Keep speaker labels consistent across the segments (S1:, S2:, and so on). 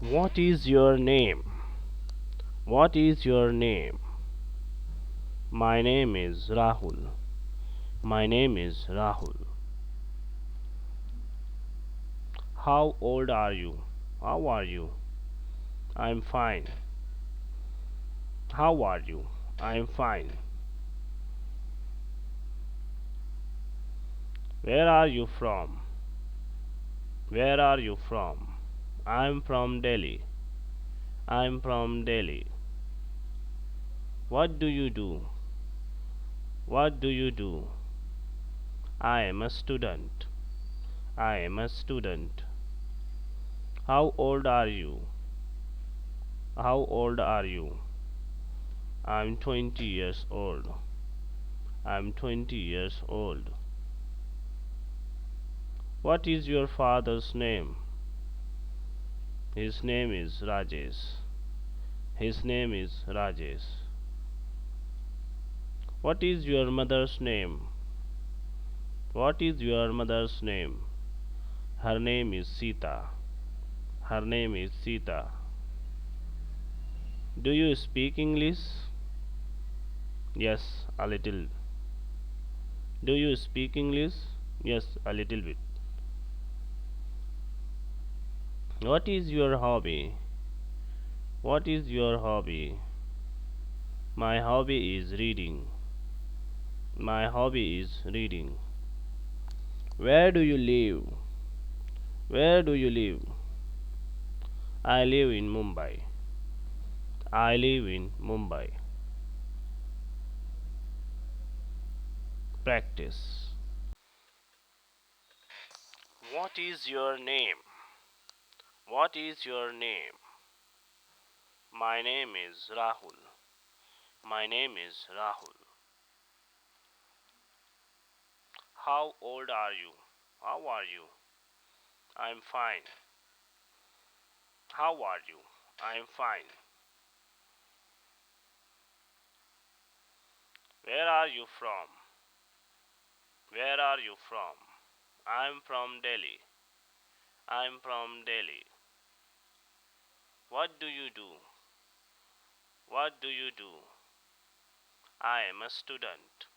S1: What is your name? What is your name? My name is Rahul. My name is Rahul. How old are you? How are you? I'm fine. How are you? I'm fine. Where are you from? Where are you from? I'm from Delhi. I'm from Delhi. What do you do? What do you do? I am a student. I am a student. How old are you? How old are you? I'm 20 years old. I'm 20 years old. What is your father's name? His name is Rajesh. His name is Rajesh. What is your mother's name? What is your mother's name? Her name is Sita. Her name is Sita. Do you speak English? Yes, a little. Do you speak English? Yes, a little bit. What is your hobby? What is your hobby? My hobby is reading. My hobby is reading. Where do you live? Where do you live? I live in Mumbai. I live in Mumbai. Practice. What is your name? What is your name? My name is Rahul. My name is Rahul. How old are you? How are you? I'm fine. How are you? I'm fine. Where are you from? Where are you from? I'm from Delhi. I'm from Delhi. What do you do? What do you do? I am a student.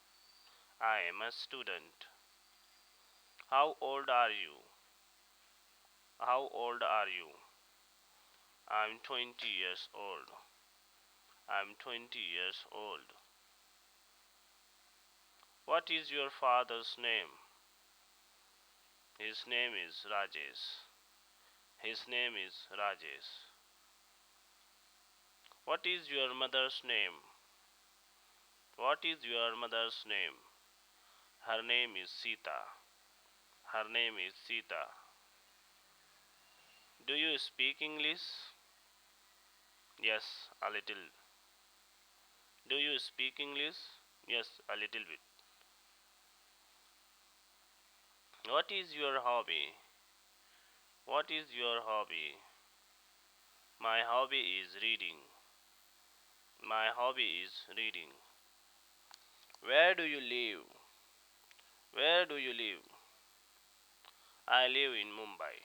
S1: I am a student. How old are you? How old are you? I'm 20 years old. I'm 20 years old. What is your father's name? His name is Rajesh. His name is Rajesh. What is your mother's name? What is your mother's name? Her name is Sita. Her name is Sita. Do you speak English? Yes, a little. Do you speak English? Yes, a little bit. What is your hobby? What is your hobby? My hobby is reading. My hobby is reading. Where do you live? Where do you live? I live in Mumbai.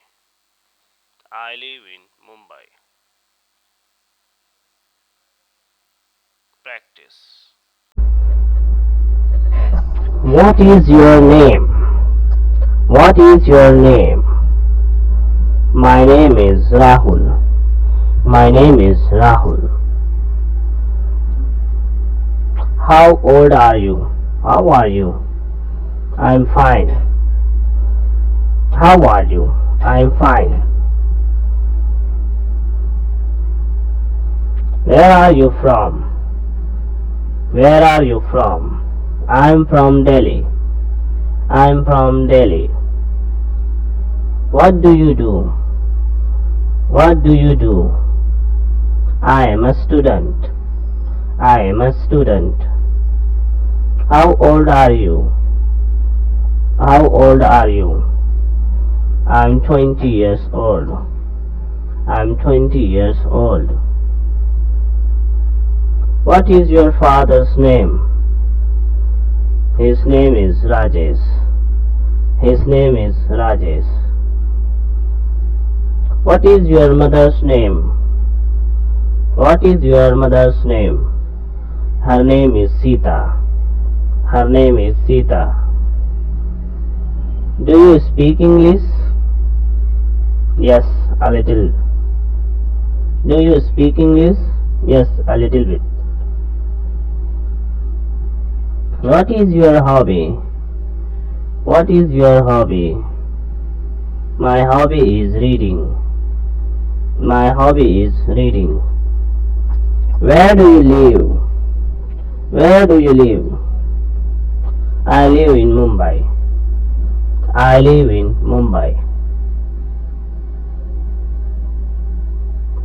S1: I live in Mumbai. Practice. What is your name? What is your name? My name is Rahul. My name is Rahul. How old are you? How are you? I'm fine. How are you? I'm fine. Where are you from? Where are you from? I'm from Delhi. I'm from Delhi. What do you do? What do you do? I am a student. I am a student. How old are you? How old are you? I'm 20 years old. I'm 20 years old. What is your father's name? His name is Rajesh. His name is Rajesh. What is your mother's name? What is your mother's name? Her name is Sita. Her name is Sita. Do you speak English? Yes, a little. Do you speak English? Yes, a little bit. What is your hobby? What is your hobby? My hobby is reading. My hobby is reading. Where do you live? Where do you live? I live in Mumbai. I live in Mumbai.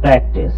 S1: Practice.